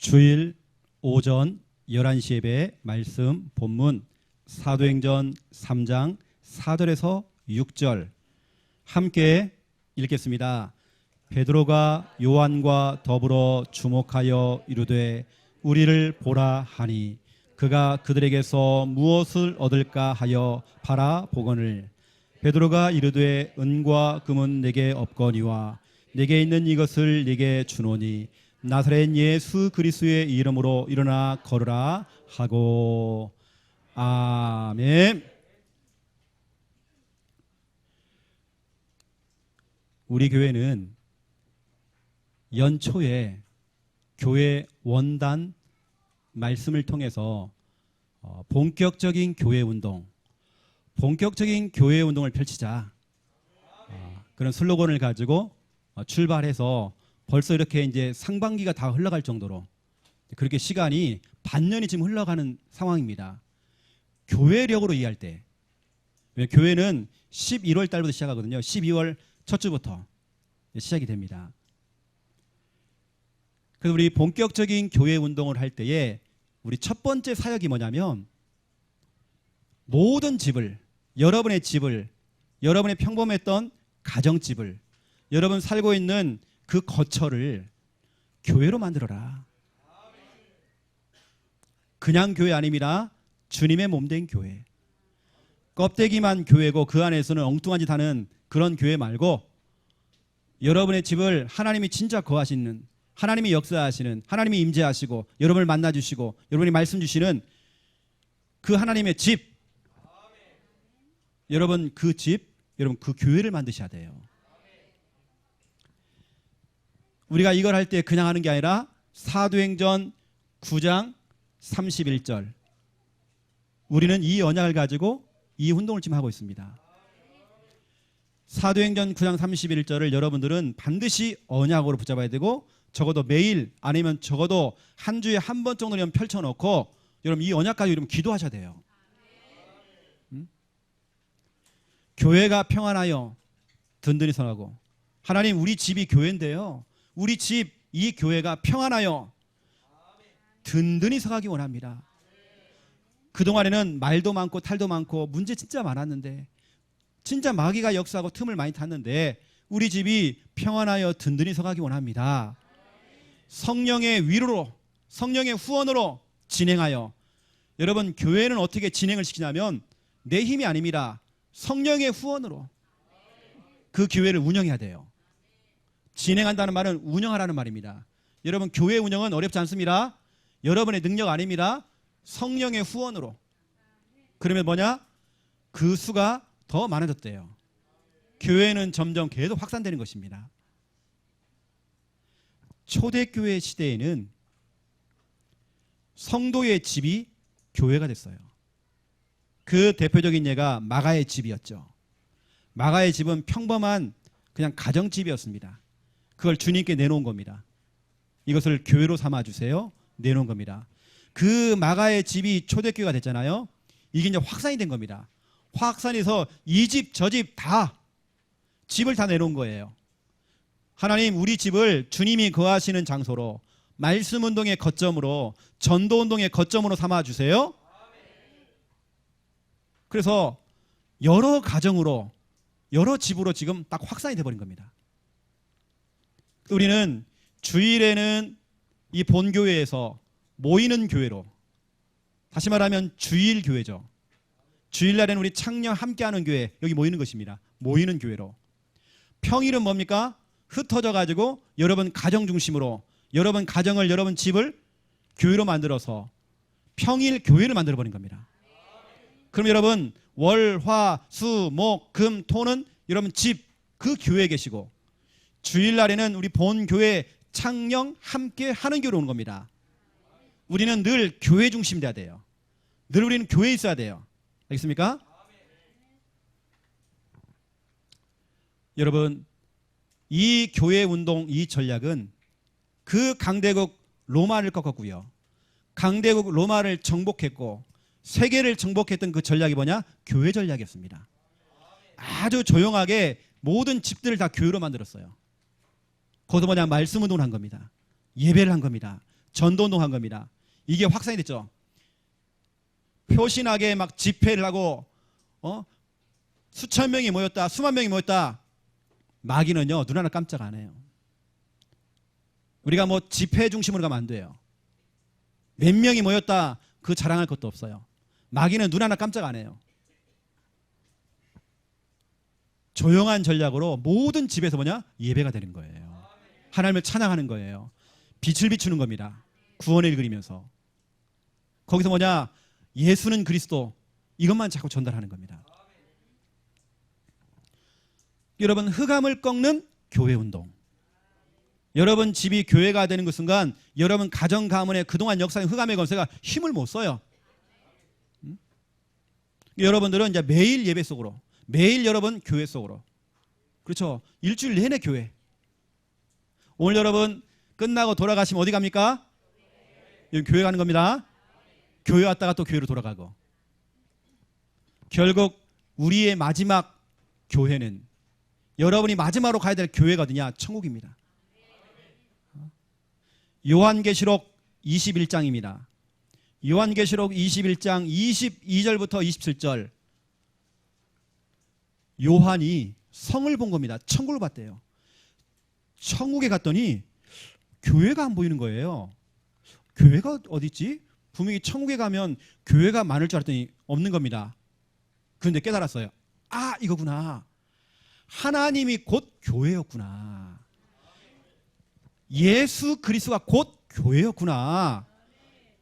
주일 오전 11시 예배 말씀 본문 사도행전 3장 4절에서 6절 함께 읽겠습니다. 베드로가 요한과 더불어 주목하여 이르되 우리를 보라 하니 그가 그들에게서 무엇을 얻을까 하여 바라보거늘 베드로가 이르되 은과 금은 내게 없거니와 내게 있는 이것을 네게 주노니 나사렛 예수 그리스도의 이름으로 일어나 걸으라 하고 아멘. 우리 교회는 연초에 교회 원단 말씀을 통해서 본격적인 교회 운동을 펼치자 그런 슬로건을 가지고 출발해서 벌써 이렇게 이제 상반기가 다 흘러갈 정도로 그렇게 시간이 반년이 지금 흘러가는 상황입니다. 교회력으로 이해할 때 교회는 11월 달부터 시작하거든요. 12월 첫 주부터 시작이 됩니다. 그래서 우리 본격적인 교회 운동을 할 때에 우리 첫 번째 사역이 뭐냐면 모든 집을 여러분의 평범했던 가정집을 여러분 살고 있는 그 거처를 교회로 만들어라. 그냥 교회 아닙니다. 주님의 몸된 교회. 껍데기만 교회고 그 안에서는 엉뚱한 짓 하는 그런 교회 말고 여러분의 집을 하나님이 진짜 거하시는 하나님이 역사하시는 하나님이 임재하시고 여러분을 만나주시고 여러분이 말씀 주시는 그 하나님의 집 여러분 그 교회를 만드셔야 돼요. 우리가 이걸 할 때 그냥 하는 게 아니라 사도행전 9장 31절 우리는 이 언약을 가지고 이 운동을 지금 하고 있습니다. 사도행전 9장 31절을 여러분들은 반드시 언약으로 붙잡아야 되고 적어도 매일 아니면 적어도 한 주에 한 번 정도는 펼쳐놓고 여러분 이 언약 가지고 여러분 기도하셔야 돼요. 교회가 평안하여 든든히 서라고 하나님 우리 집이 교회인데요. 우리 집 이 교회가 평안하여 든든히 서가기 원합니다. 그동안에는 말도 많고 탈도 많고 문제 진짜 많았는데 진짜 마귀가 역사하고 틈을 많이 탔는데 우리 집이 평안하여 든든히 서가기 원합니다. 성령의 위로로 성령의 후원으로 진행하여 여러분 교회는 어떻게 진행을 시키냐면 내 힘이 아닙니다. 성령의 후원으로 그 교회를 운영해야 돼요. 진행한다는 말은 운영하라는 말입니다. 여러분 교회 운영은 어렵지 않습니다. 여러분의 능력 아닙니다. 성령의 후원으로. 그러면 뭐냐? 그 수가 더 많아졌대요. 교회는 점점 계속 확산되는 것입니다. 초대교회 시대에는 성도의 집이 교회가 됐어요. 그 대표적인 예가 마가의 집이었죠. 마가의 집은 평범한 그냥 가정집이었습니다. 그걸 주님께 내놓은 겁니다. 이것을 교회로 삼아주세요. 내놓은 겁니다. 그 마가의 집이 초대교회가 됐잖아요. 이게 이제 확산이 된 겁니다. 확산해서 이 집 저 집 다 집을 다 내놓은 거예요. 하나님 우리 집을 주님이 거하시는 장소로 말씀 운동의 거점으로 전도 운동의 거점으로 삼아주세요. 그래서 여러 가정으로 여러 집으로 지금 딱 확산이 돼버린 겁니다. 우리는 주일에는 이 본교회에서 모이는 교회로 다시 말하면 주일교회죠. 주일날에는 우리 창녕 함께하는 교회 여기 모이는 것입니다. 모이는 교회로. 평일은 뭡니까? 흩어져 가지고 여러분 가정 중심으로 여러분 가정을 여러분 집을 교회로 만들어서 평일 교회를 만들어버린 겁니다. 그럼 여러분 월, 화, 수, 목, 금, 토는 여러분 집 그 교회에 계시고 주일날에는 우리 본교회 창녕 함께 하는 교회로 오는 겁니다. 우리는 늘 교회 중심 돼야 돼요. 늘 우리는 교회에 있어야 돼요. 알겠습니까? 여러분 이 교회 운동 이 전략은 그 강대국 로마를 꺾었고요. 강대국 로마를 정복했고 세계를 정복했던 그 전략이 뭐냐? 교회 전략이었습니다. 아주 조용하게 모든 집들을 다 교회로 만들었어요. 거기서 뭐냐? 말씀 운동을 한 겁니다. 예배를 한 겁니다. 전도운동 한 겁니다. 이게 확산이 됐죠. 표신하게 막 집회를 하고 수천 명이 모였다, 수만 명이 모였다. 마귀는요, 눈 하나 깜짝 안 해요. 우리가 뭐 집회 중심으로 가면 안 돼요. 몇 명이 모였다, 그 자랑할 것도 없어요. 마귀는 눈 하나 깜짝 안 해요. 조용한 전략으로 모든 집에서 뭐냐? 예배가 되는 거예요. 하나님을 찬양하는 거예요. 빛을 비추는 겁니다. 구원의 일 그리면서. 거기서 뭐냐? 예수는 그리스도, 이것만 자꾸 전달하는 겁니다. 여러분, 흑암을 꺾는 교회운동. 여러분 집이 교회가 되는 그 순간 여러분 가정 가문의 그동안 역사의 흑암의 권세가 힘을 못 써요. 여러분들은 이제 매일 예배 속으로, 매일 여러분 교회 속으로, 그렇죠? 일주일 내내 교회. 오늘 여러분 끝나고 돌아가시면 어디 갑니까? 여기 교회 가는 겁니다. 교회 왔다가 또 교회로 돌아가고. 결국 우리의 마지막 교회는, 여러분이 마지막으로 가야 될 교회가 어디냐? 천국입니다. 요한계시록 21장입니다. 요한계시록 21장 22절부터 27절. 요한이 성을 본 겁니다. 천국을 봤대요. 천국에 갔더니 교회가 안 보이는 거예요. 교회가 어디 있지? 분명히 천국에 가면 교회가 많을 줄 알았더니 없는 겁니다. 그런데 깨달았어요. 아, 이거구나. 하나님이 곧 교회였구나. 예수 그리스도가 곧 교회였구나.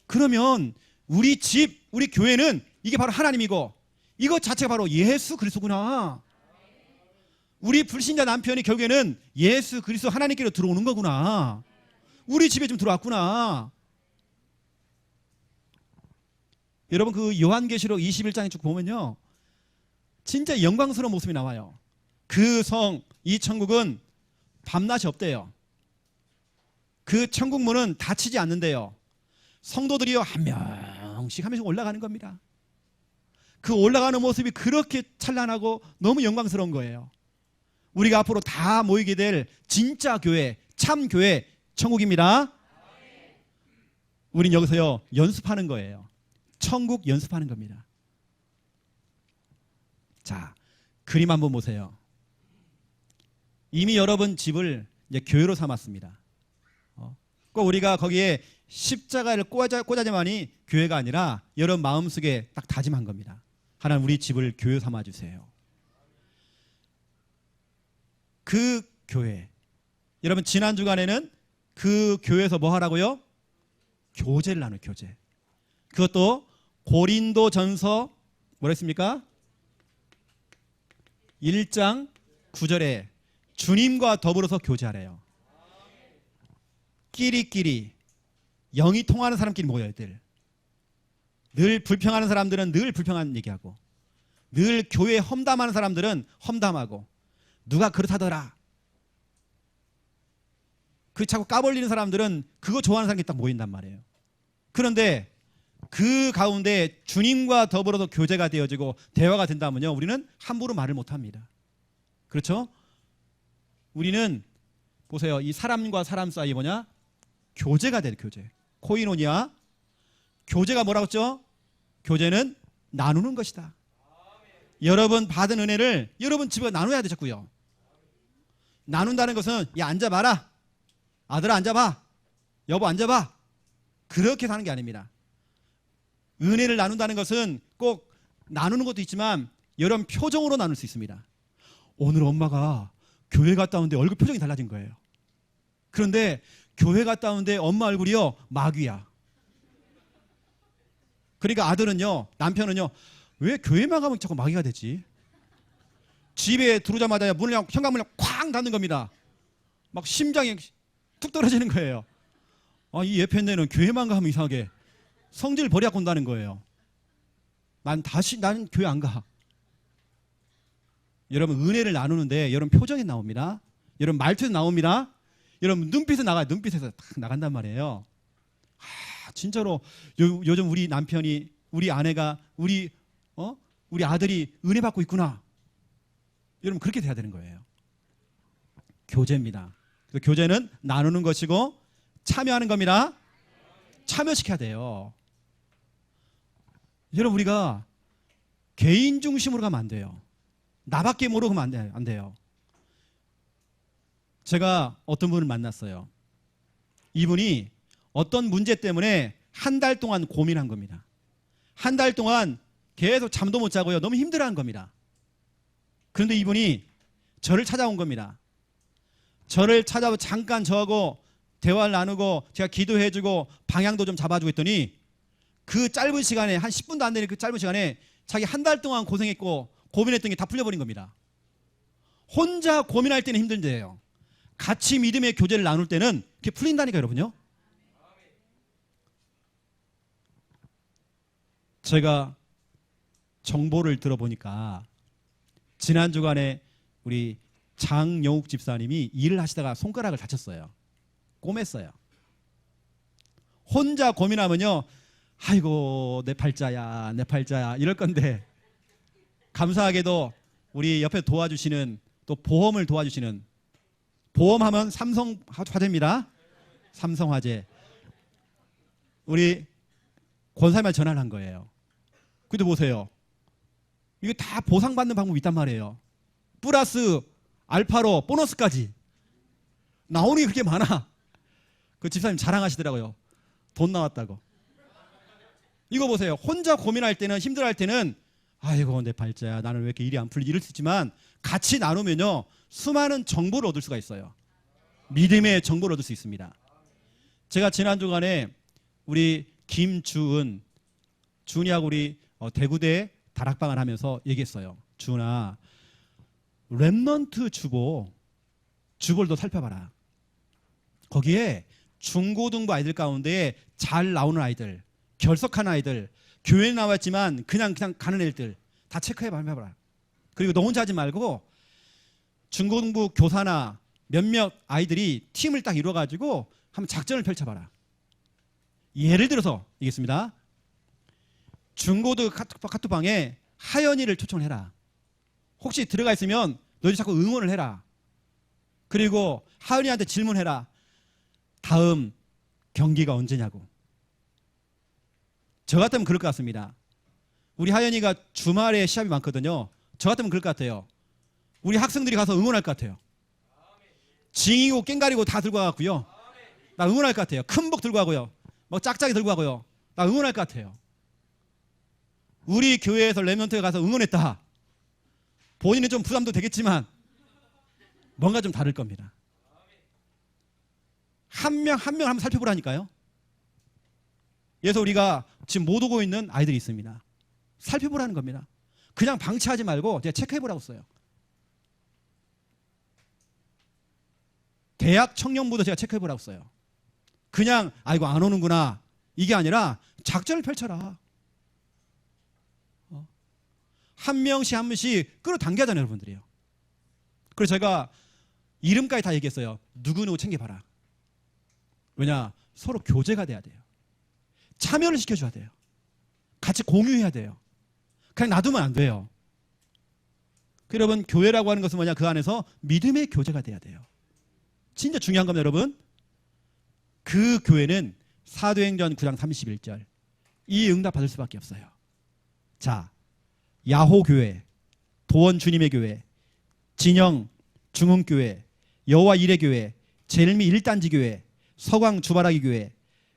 그러면 우리 집, 우리 교회는 이게 바로 하나님이고 이것 자체가 바로 예수 그리스도구나. 우리 불신자 남편이 결국에는 예수 그리스도 하나님께로 들어오는 거구나. 우리 집에 좀 들어왔구나. 여러분 그 요한계시록 21장에 쭉 보면요, 진짜 영광스러운 모습이 나와요. 그 성, 이 천국은 밤낮이 없대요. 그 천국 문은 닫히지 않는데요. 성도들이요 한 명씩 한 명씩 올라가는 겁니다. 그 올라가는 모습이 그렇게 찬란하고 너무 영광스러운 거예요. 우리가 앞으로 다 모이게 될 진짜 교회, 참 교회, 천국입니다. 우린 여기서요 연습하는 거예요. 천국 연습하는 겁니다. 자, 그림 한번 보세요. 이미 여러분 집을 이제 교회로 삼았습니다. 꼭 우리가 거기에 십자가를 꽂아야만이 교회가 아니라 여러분 마음속에 딱 다짐한 겁니다. 하나님 우리 집을 교회 삼아주세요. 그 교회, 여러분 지난 주간에는 그 교회에서 뭐 하라고요? 교제를 나눠요. 교제. 그것도 고린도전서 뭐라 했습니까? 1장 9절에 주님과 더불어서 교제하래요. 끼리끼리 영이 통하는 사람끼리 모여야 돼. 늘 불평하는 사람들은 늘 불평한 얘기하고, 늘 교회에 험담하는 사람들은 험담하고, 누가 그렇다더라, 그 자꾸 까벌리는 사람들은 그거 좋아하는 사람이 딱 모인단 말이에요. 그런데 그 가운데 주님과 더불어서 교제가 되어지고 대화가 된다면요, 우리는 함부로 말을 못합니다. 그렇죠? 우리는 보세요, 이 사람과 사람 사이 뭐냐? 교제가 돼요. 교제. 코이노니아. 교제가 뭐라고 했죠? 교제는 나누는 것이다. 여러분 받은 은혜를 여러분 집에 나눠야 되자고요. 나눈다는 것은 야 앉아봐라, 아들아 앉아봐, 여보 앉아봐, 그렇게 사는 게 아닙니다. 은혜를 나눈다는 것은 꼭 나누는 것도 있지만 여러분 표정으로 나눌 수 있습니다. 오늘 엄마가 교회 갔다 오는데 얼굴 표정이 달라진 거예요. 그런데 교회 갔다 오는데 엄마 얼굴이요 마귀야. 그러니까 아들은요, 남편은요, 왜 교회만 가면 자꾸 마귀가 되지? 집에 들어오자마자 문을 현관문을 쾅 닫는 겁니다. 막 심장이 툭 떨어지는 거예요. 아, 이 예편네는 교회만 가면 이상하게 성질 버리고 온다는 거예요. 나는 교회 안 가. 여러분 은혜를 나누는데 여러분 표정이 나옵니다. 여러분 말투에서 나옵니다. 여러분 눈빛에 나가요. 눈빛에서 딱 나간단 말이에요. 아, 진짜로 요즘 우리 남편이, 우리 아내가, 우리 아들이 은혜 받고 있구나. 여러분 그렇게 돼야 되는 거예요. 교제입니다. 그래서 교제는 나누는 것이고 참여하는 겁니다. 참여시켜야 돼요. 여러분, 우리가 개인 중심으로 가면 안 돼요. 나밖에 모르고 가면 안 돼요. 제가 어떤 분을 만났어요. 이분이 어떤 문제 때문에 한 달 동안 고민한 겁니다. 한 달 동안 계속 잠도 못 자고요. 너무 힘들어하는 겁니다. 그런데 이분이 저를 찾아온 겁니다. 저를 찾아와 잠깐 저하고 대화를 나누고 제가 기도해주고 방향도 좀 잡아주고 했더니 그 짧은 시간에 한 10분도 안 되는 그 짧은 시간에 자기 한 달 동안 고생했고 고민했던 게 다 풀려버린 겁니다. 혼자 고민할 때는 힘든데요. 같이 믿음의 교제를 나눌 때는 그게 풀린다니까요, 여러분요. 제가 정보를 들어보니까 지난 주간에 우리 장영욱 집사님이 일을 하시다가 손가락을 다쳤어요. 꼬맸어요. 혼자 고민하면요, 아이고 내 팔자야 내 팔자야 이럴 건데, 감사하게도 우리 옆에 도와주시는, 또 보험을 도와주시는, 보험하면 삼성화재입니다. 삼성화재. 우리 권사님한테 전화를 한 거예요. 근데 보세요, 이게 다 보상받는 방법이 있단 말이에요. 플러스 알파로 보너스까지 나오는 게 그렇게 많아. 그 집사님 자랑하시더라고요. 돈 나왔다고. 이거 보세요. 혼자 고민할 때는, 힘들어할 때는 아이고 내 팔자야 나는 왜 이렇게 일이 안 풀리지 이럴 수 있지만, 같이 나누면요 수많은 정보를 얻을 수가 있어요. 믿음의 정보를 얻을 수 있습니다. 제가 지난 주간에 우리 김주은, 주은이하고 우리 대구대 다락방을 하면서 얘기했어요. 주은아, 렘넌트 주보를 더 살펴봐라. 거기에 중고등부 아이들 가운데 잘 나오는 아이들, 결석한 아이들, 교회에 나왔지만 그냥 가는 애들 다 체크해봐라. 그리고 너 혼자 하지 말고 중고등부 교사나 몇몇 아이들이 팀을 딱 이루어가지고 한번 작전을 펼쳐봐라. 예를 들어서 이겠습니다. 중고등 카톡방에 하연이를 초청해라. 혹시 들어가 있으면 너희들 자꾸 응원을 해라. 그리고 하연이한테 질문해라. 다음 경기가 언제냐고. 저 같으면 그럴 것 같습니다. 우리 하연이가 주말에 시합이 많거든요. 저 같으면 그럴 것 같아요. 우리 학생들이 가서 응원할 것 같아요. 징이고 깽가리고 다 들고 가고요. 나 응원할 것 같아요. 큰 복 들고 가고요. 뭐 짝짝이 들고 가고요. 나 응원할 것 같아요. 우리 교회에서 렘넌트에 가서 응원했다. 본인은 좀 부담도 되겠지만 뭔가 좀 다를 겁니다. 한 명 한 명 한번 살펴보라니까요. 그래서 우리가 지금 못 오고 있는 아이들이 있습니다. 살펴보라는 겁니다. 그냥 방치하지 말고 제가 체크해보라고 써요. 대학 청년부도 제가 체크해보라고 써요. 그냥 아이고 안 오는구나 이게 아니라 작전을 펼쳐라. 한 명씩 한 명씩 끌어당겨야잖아요, 여러분들이요. 그래서 제가 이름까지 다 얘기했어요. 누구누구 챙겨봐라. 왜냐, 서로 교제가 돼야 돼요. 참여를 시켜줘야 돼요. 같이 공유해야 돼요. 그냥 놔두면 안 돼요. 여러분, 교회라고 하는 것은 뭐냐, 그 안에서 믿음의 교제가 돼야 돼요. 진짜 중요한 겁니다, 여러분. 그 교회는 사도행전 9장 31절 이 응답 받을 수밖에 없어요. 자, 야호교회, 도원 주님의 교회, 진영 중흥교회, 여호와 이레교회, 제일미 일단지 교회, 서광 주바라기 교회,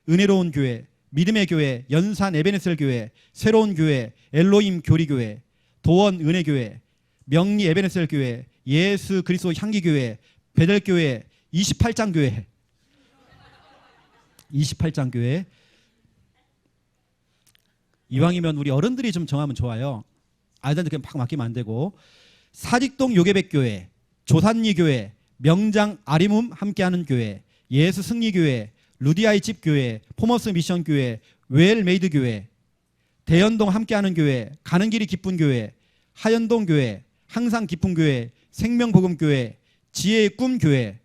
은혜로운 교회, 믿음의 교회, 연산 에베네셀 교회, 새로운 교회, 엘로임 교리교회, 도원 은혜교회, 명리 에베네셀 교회, 예수 그리스도 향기교회, 베델교회, 28장 교회, 28장 교회. 이왕이면 우리 어른들이 좀 정하면 좋아요. 아이들한테 그냥 팍 맡기면 안 되고. 사직동 요괴백교회, 조산리교회, 명장 아리움 함께하는 교회, 예수 승리교회, 루디아이 집교회, 포머스 미션교회, 웰메이드교회, 대연동 함께하는 교회, 가는 길이 기쁜 교회, 하연동 교회, 항상 기쁜 교회, 생명복음교회, 지혜의 꿈교회,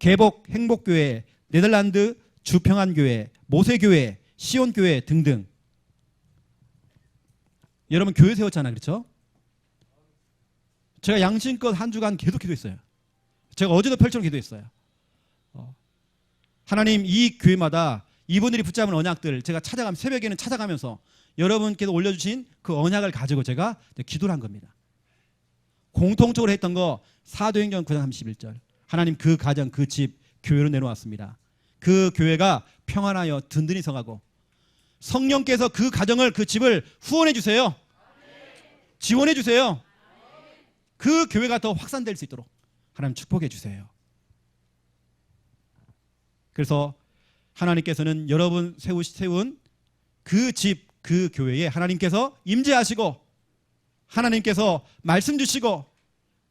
개복 행복교회, 네덜란드 주평안교회, 모세교회, 시온교회 등등. 여러분 교회 세웠잖아요, 그렇죠? 제가 양심껏 한 주간 계속 기도했어요. 제가 어제도 펼쳐놓고 기도했어요. 하나님, 이 교회마다 이분들이 붙잡은 언약들 제가 새벽에는 찾아가면서 여러분께서 올려주신 그 언약을 가지고 제가 기도를 한 겁니다. 공통적으로 했던 거 사도행전 9장 31절. 하나님 그 가정, 그 집, 교회로 내놓았습니다. 그 교회가 평안하여 든든히 서가고 성령께서 그 가정을, 그 집을 후원해 주세요. 지원해 주세요. 그 교회가 더 확산될 수 있도록 하나님 축복해 주세요. 그래서 하나님께서는 여러분 세운 그 집, 그 교회에 하나님께서 임재하시고 하나님께서 말씀 주시고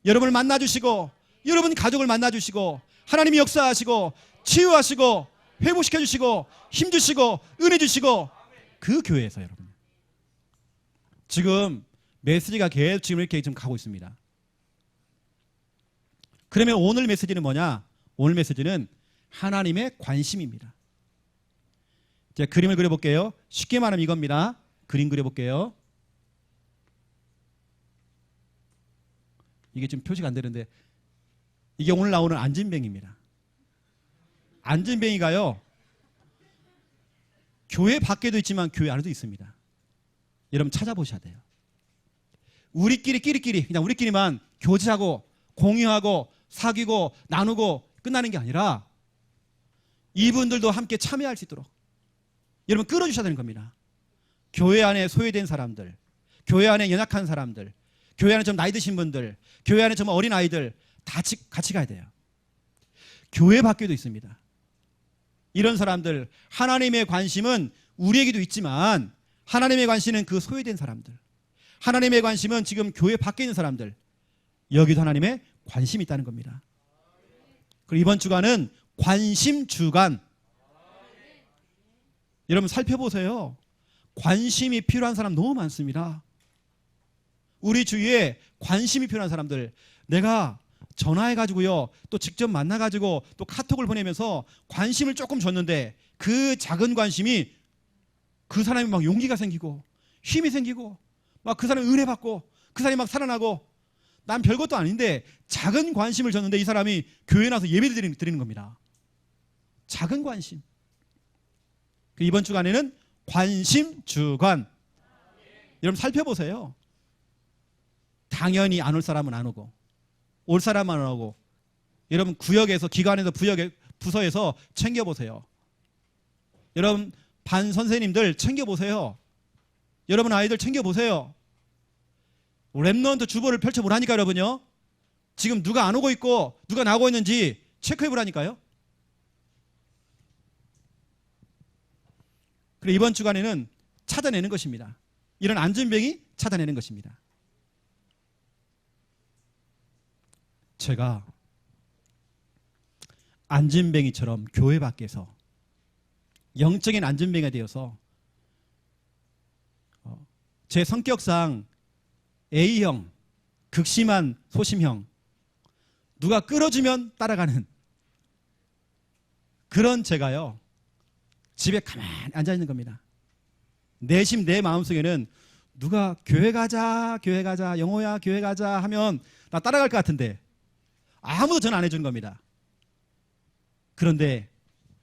여러분을 만나주시고 여러분 가족을 만나주시고 하나님이 역사하시고 치유하시고 회복시켜주시고 힘주시고 은혜 주시고 그 교회에서 여러분 지금 메시지가 계속 지금 이렇게 좀 가고 있습니다. 그러면 오늘 메시지는 뭐냐? 오늘 메시지는 하나님의 관심입니다. 제가 그림을 그려볼게요. 쉽게 말하면 이겁니다. 그림 그려볼게요. 이게 지금 표시가 안 되는데 이게 오늘 나오는 안진뱅이입니다. 안진뱅이가요 교회 밖에도 있지만 교회 안에도 있습니다. 여러분 찾아보셔야 돼요. 끼리끼리 그냥 우리끼리만 교제하고 공유하고 사귀고 나누고 끝나는 게 아니라 이분들도 함께 참여할 수 있도록 여러분 끌어주셔야 되는 겁니다. 교회 안에 소외된 사람들, 교회 안에 연약한 사람들, 교회 안에 좀 나이 드신 분들, 교회 안에 좀 어린 아이들 다 같이 가야 돼요. 교회 밖에도 있습니다. 이런 사람들 하나님의 관심은 우리에게도 있지만 하나님의 관심은 그 소외된 사람들, 하나님의 관심은 지금 교회 밖에 있는 사람들, 여기도 하나님의 관심이 있다는 겁니다. 그리고 이번 주간은 관심 주간. 여러분 살펴보세요. 관심이 필요한 사람 너무 많습니다. 우리 주위에 관심이 필요한 사람들, 내가 전화해가지고요 또 직접 만나가지고 또 카톡을 보내면서 관심을 조금 줬는데 그 작은 관심이 그 사람이 막 용기가 생기고 힘이 생기고 막 그 사람이 은혜 받고 그 사람이 막 살아나고 난 별것도 아닌데 작은 관심을 줬는데 이 사람이 교회에 나서 예배 드리는 겁니다. 작은 관심. 이번 주간에는 관심 주간. 여러분 살펴보세요. 당연히 안 올 사람은 안 오고 올 사람은 안 오고 여러분 구역에서 기관에서 부서에서 챙겨보세요. 여러분 반 선생님들 챙겨보세요. 여러분 아이들 챙겨보세요. 랩넌트 주보를 펼쳐보라니까 여러분요. 지금 누가 안 오고 있고 누가 나오고 있는지 체크해보라니까요. 그리고 이번 주간에는 찾아내는 것입니다. 이런 안진뱅이 찾아내는 것입니다. 제가 안진뱅이처럼 교회 밖에서 영적인 안진뱅이가 되어서 제 성격상 A형, 극심한 소심형, 누가 끌어주면 따라가는 그런 제가요 집에 가만히 앉아있는 겁니다. 내심 내 마음속에는 누가 교회 가자 영호야 교회 가자 하면 나 따라갈 것 같은데 아무도 전화 안 해주는 겁니다. 그런데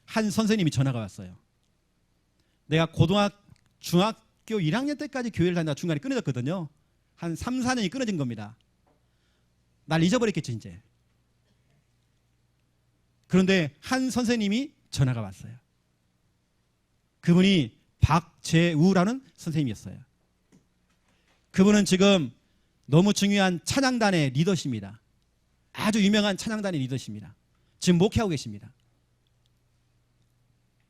한 선생님이 전화가 왔어요. 내가 중학교 1학년 때까지 교회를 다니다 중간에 끊어졌거든요. 한 3, 4년이 끊어진 겁니다. 날 잊어버렸겠죠 이제. 그런데 한 선생님이 전화가 왔어요. 그분이 박재우라는 선생님이었어요. 그분은 지금 너무 중요한 찬양단의 리더십니다. 아주 유명한 찬양단의 리더십니다. 지금 목회하고 계십니다.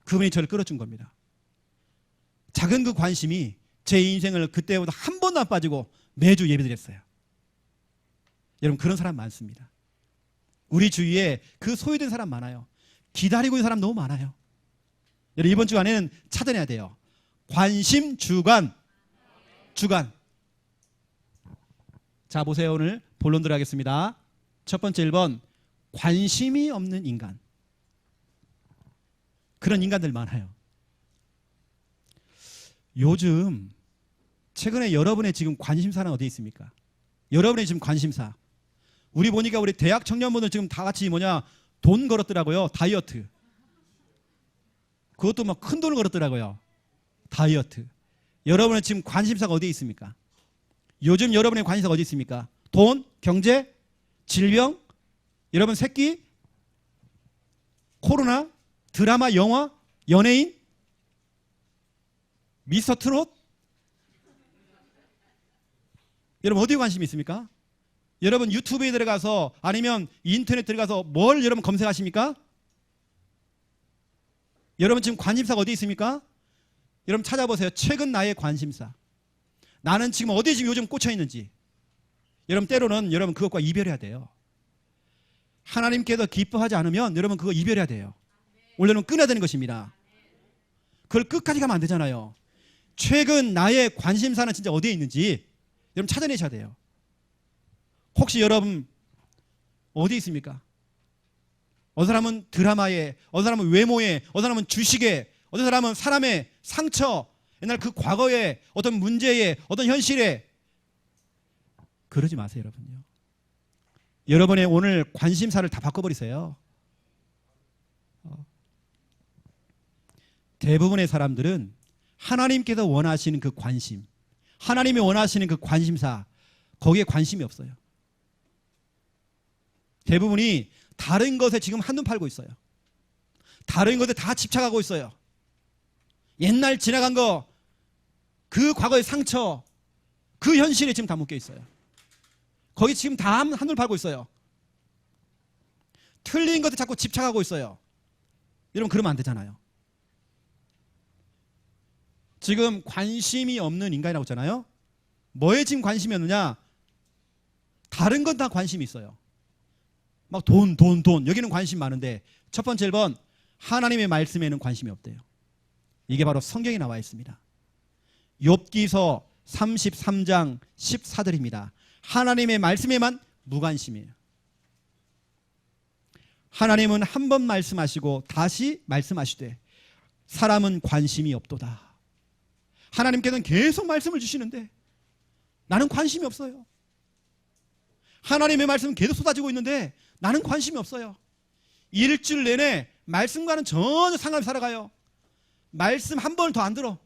그분이 저를 끌어준 겁니다. 작은 그 관심이 제 인생을 그때보다 한 번도 안 빠지고 매주 예배드렸어요. 여러분 그런 사람 많습니다. 우리 주위에 그 소외된 사람 많아요. 기다리고 있는 사람 너무 많아요. 여러분 이번 주간에는 찾아내야 돼요. 관심 주간. 자 보세요. 오늘 본론 들어가겠습니다. 첫 번째 1번 관심이 없는 인간. 그런 인간들 많아요. 요즘 최근에 여러분의 지금 관심사는 어디에 있습니까? 여러분의 지금 관심사. 우리 보니까 우리 대학 청년분들 지금 다 같이 돈 걸었더라고요. 다이어트. 그것도 막 큰 돈을 걸었더라고요. 다이어트. 여러분은 지금 관심사가 어디에 있습니까? 요즘 여러분의 관심사가 어디 있습니까? 돈, 경제, 질병, 여러분 새끼, 코로나, 드라마, 영화, 연예인, 미스터 트롯? 여러분 어디에 관심이 있습니까? 여러분 유튜브에 들어가서 아니면 인터넷 들어가서 뭘 여러분 검색하십니까? 여러분 지금 관심사가 어디 있습니까? 여러분 찾아보세요. 최근 나의 관심사. 나는 지금 어디에 지금 요즘 꽂혀 있는지. 여러분 때로는 여러분 그것과 이별해야 돼요. 하나님께서 기뻐하지 않으면 여러분 그거 이별해야 돼요. 원래는 끊어야 되는 것입니다. 그걸 끝까지 가면 안 되잖아요. 최근 나의 관심사는 진짜 어디에 있는지 여러분 찾아내셔야 돼요. 혹시 여러분 어디 있습니까? 어떤 사람은 드라마에, 어떤 사람은 외모에, 어떤 사람은 주식에, 어떤 사람은 사람의 상처, 옛날 그 과거에 어떤 문제에, 어떤 현실에. 그러지 마세요, 여러분요. 여러분의 오늘 관심사를 다 바꿔버리세요. 대부분의 사람들은 하나님께서 원하시는 그 관심, 하나님이 원하시는 그 관심사, 거기에 관심이 없어요. 대부분이 다른 것에 지금 한눈 팔고 있어요. 다른 것에 다 집착하고 있어요. 옛날 지나간 거, 그 과거의 상처, 그 현실에 지금 다 묶여 있어요. 거기 지금 다 한눈 팔고 있어요. 틀린 것에 자꾸 집착하고 있어요. 여러분 그러면 안 되잖아요. 지금 관심이 없는 인간이라고 했잖아요. 뭐에 지금 관심이 없느냐? 다른 건 다 관심이 있어요. 막 돈. 여기는 관심 많은데 첫 번째 1번 하나님의 말씀에는 관심이 없대요. 이게 바로 성경에 나와 있습니다. 욥기서 33장 14절입니다. 하나님의 말씀에만 무관심이에요. 하나님은 한 번 말씀하시고 다시 말씀하시되 사람은 관심이 없도다. 하나님께서는 계속 말씀을 주시는데 나는 관심이 없어요. 하나님의 말씀은 계속 쏟아지고 있는데 나는 관심이 없어요. 일주일 내내 말씀과는 전혀 상관없이 살아가요. 말씀 한 번을 더 안 들어.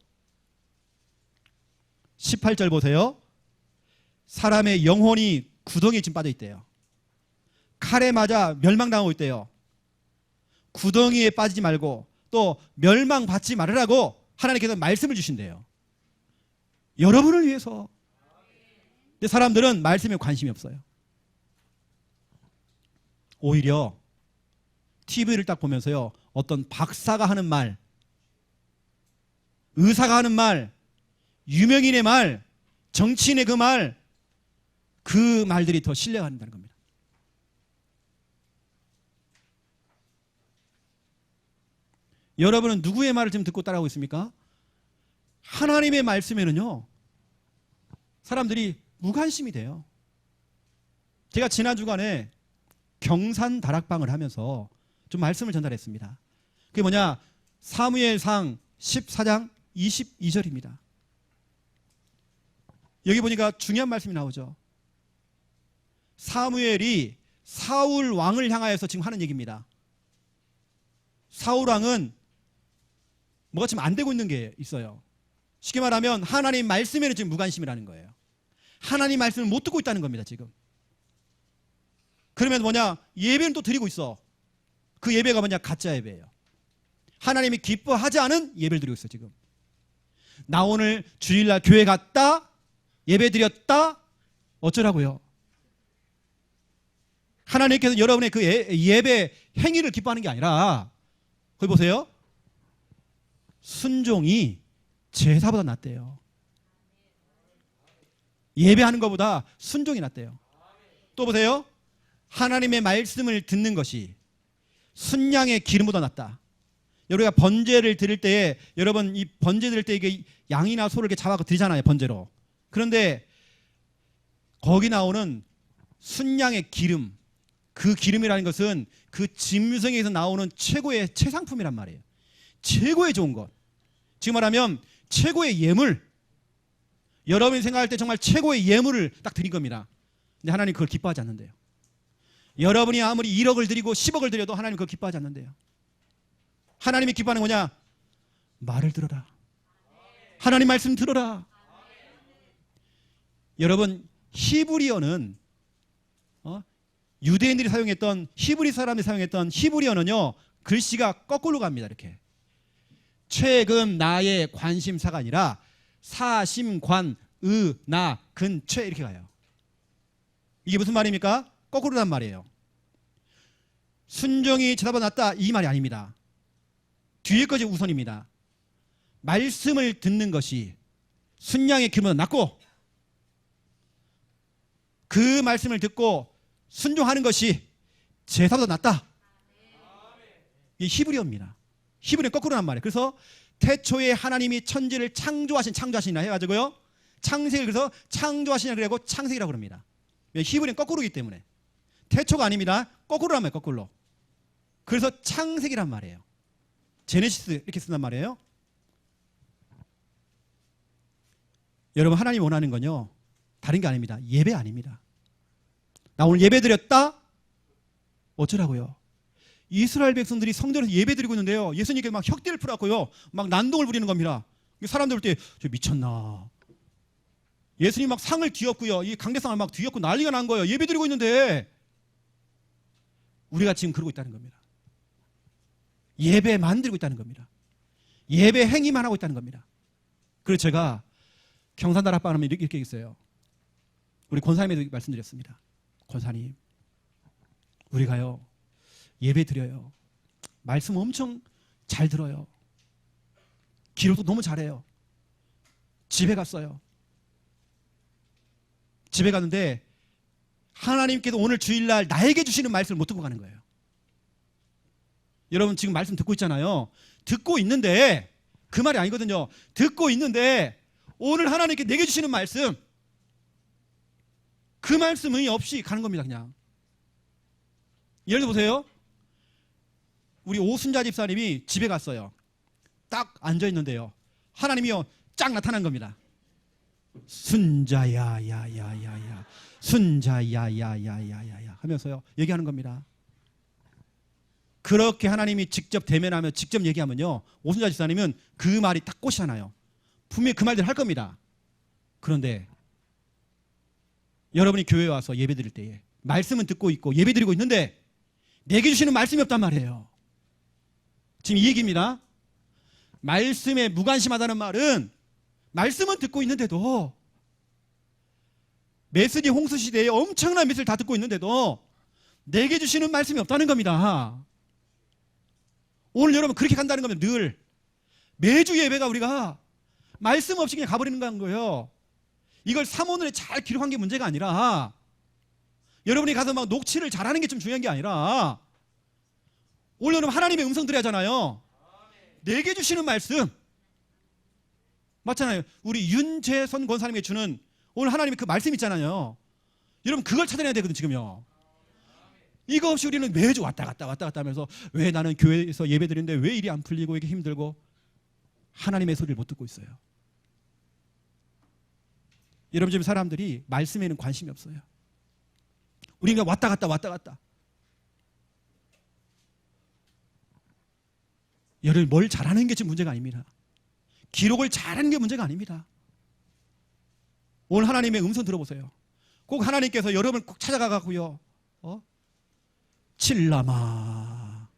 18절 보세요. 사람의 영혼이 구덩이에 지금 빠져 있대요. 칼에 맞아 멸망당하고 있대요. 구덩이에 빠지지 말고 또 멸망받지 말으라고 하나님께서 말씀을 주신대요. 여러분을 위해서. 근데 사람들은 말씀에 관심이 없어요. 오히려 TV를 딱 보면서요, 어떤 박사가 하는 말, 의사가 하는 말, 유명인의 말, 정치인의 그 말, 그 말들이 더 신뢰가 된다는 겁니다. 여러분은 누구의 말을 지금 듣고 따라하고 있습니까? 하나님의 말씀에는요, 사람들이 무관심이 돼요. 제가 지난 주간에 경산 다락방을 하면서 좀 말씀을 전달했습니다. 그게 뭐냐? 사무엘상 14장 22절입니다. 여기 보니까 중요한 말씀이 나오죠. 사무엘이 사울 왕을 향하여서 지금 하는 얘기입니다. 사울 왕은 뭐가 지금 안 되고 있는 게 있어요. 쉽게 말하면 하나님 말씀에는 지금 무관심이라는 거예요. 하나님 말씀을 못 듣고 있다는 겁니다, 지금. 그러면 뭐냐? 예배는 또 드리고 있어. 그 예배가 뭐냐? 가짜 예배예요. 하나님이 기뻐하지 않은 예배를 드리고 있어, 지금. 나 오늘 주일날 교회 갔다, 예배 드렸다, 어쩌라고요? 하나님께서 여러분의 그 예배 행위를 기뻐하는 게 아니라, 거기 보세요. 순종이 제사보다 낫대요. 예배하는 것보다 순종이 낫대요. 또 보세요. 하나님의 말씀을 듣는 것이 순양의 기름보다 낫다. 우리가 번제를 드릴 때에, 여러분 이 번제 드릴 때 이게 양이나 소를 이렇게 잡아서 드리잖아요, 번제로. 그런데 거기 나오는 순양의 기름, 그 기름이라는 것은 그 짐승에서 나오는 최고의 최상품이란 말이에요. 최고의 좋은 것. 지금 말하면 최고의 예물. 여러분이 생각할 때 정말 최고의 예물을 딱 드린 겁니다. 근데 하나님 그걸 기뻐하지 않는데요. 여러분이 아무리 1억을 드리고 10억을 드려도 하나님 그걸 기뻐하지 않는데요. 하나님이 기뻐하는 거냐? 말을 들어라. 하나님 말씀 들어라. 여러분, 히브리어는 유대인들이 사용했던, 히브리 사람들이 사용했던 히브리어는요, 글씨가 거꾸로 갑니다. 이렇게. 최근 나의 관심사가 아니라 사심관 나 근최 이렇게 가요. 이게 무슨 말입니까? 거꾸로란 말이에요. 순종이 제답보다 낫다 이 말이 아닙니다. 뒤에 것이 우선입니다. 말씀을 듣는 것이 순양의 기름보다 낫고, 그 말씀을 듣고 순종하는 것이 제사보다 낫다. 이 히브리어입니다. 히브리어 거꾸로란 말이에요. 그래서 태초에 하나님이 천지를 창조하시나 해가지고요, 창세기를 그래서 창조하시나 그래고 창세기라고 그럽니다. 히브리어는 거꾸로이기 때문에. 태초가 아닙니다. 거꾸로란 말이에요. 거꾸로. 그래서 창세기란 말이에요. 제네시스 이렇게 쓴단 말이에요. 여러분, 하나님 원하는 건요, 다른 게 아닙니다. 예배 아닙니다. 나 오늘 예배 드렸다? 어쩌라고요? 이스라엘 백성들이 성전에서 예배 드리고 있는데요, 예수님께 막 혁대를 풀었고요, 막 난동을 부리는 겁니다. 사람들 볼 때 저 미쳤나? 예수님 막 상을 뒤엎고요, 이 강대상을 막 뒤엎고 난리가 난 거예요. 예배 드리고 있는데. 우리가 지금 그러고 있다는 겁니다. 예배 만들고 있다는 겁니다. 예배 행위만 하고 있다는 겁니다. 그래서 제가 경산다락방 하면 이렇게 있어요. 우리 권사님에도 말씀드렸습니다. 권사님, 우리가요, 예배 드려요. 말씀 엄청 잘 들어요. 기록도 너무 잘해요. 집에 갔어요. 집에 갔는데 하나님께서 오늘 주일날 나에게 주시는 말씀을 못 듣고 가는 거예요. 여러분, 지금 말씀 듣고 있잖아요. 듣고 있는데, 그 말이 아니거든요. 듣고 있는데 오늘 하나님께 내게 주시는 말씀, 그 말씀이 없이 가는 겁니다. 그냥. 예를 들어 보세요. 우리 오순자 집사님이 집에 갔어요. 딱 앉아있는데요, 하나님이요 쫙 나타난 겁니다. 순자야 야야야야 순자야 야야야야야 하면서요 얘기하는 겁니다. 그렇게 하나님이 직접 대면하며 직접 얘기하면요, 오순자 집사님은 그 말이 딱 꽂히잖아요. 분명히 그 말들 할 겁니다. 그런데 여러분이 교회에 와서 예배 드릴 때에 말씀은 듣고 있고 예배 드리고 있는데 내게 주시는 말씀이 없단 말이에요. 지금 이 얘기입니다. 말씀에 무관심하다는 말은 말씀은 듣고 있는데도, 메시지 홍수 시대에 엄청난 메시지를 다 듣고 있는데도 내게 주시는 말씀이 없다는 겁니다. 오늘 여러분 그렇게 간다는 겁니다. 늘 매주 예배가 우리가 말씀 없이 그냥 가버리는 거예요. 이걸 사문으로 잘 기록한 게 문제가 아니라, 여러분이 가서 막 녹취를 잘하는 게 좀 중요한 게 아니라, 오늘 여러분 하나님의 음성 들어야 하잖아요. 내게 주시는 말씀 맞잖아요. 우리 윤재선 권사님에게 주는 오늘 하나님의 그 말씀 있잖아요. 여러분 그걸 찾아내야 되거든 지금요. 이거 없이 우리는 매주 왔다 갔다 하면서, 왜 나는 교회에서 예배 드리는데 왜 일이 안 풀리고 이게 힘들고, 하나님의 소리를 못 듣고 있어요. 여러분, 지금 사람들이 말씀에는 관심이 없어요. 우리가 왔다 갔다. 여러분, 뭘 잘하는 게 지금 문제가 아닙니다. 기록을 잘하는 게 문제가 아닙니다. 오늘 하나님의 음성 들어보세요. 꼭 하나님께서 여러분을 꼭 찾아가고요, 칠라마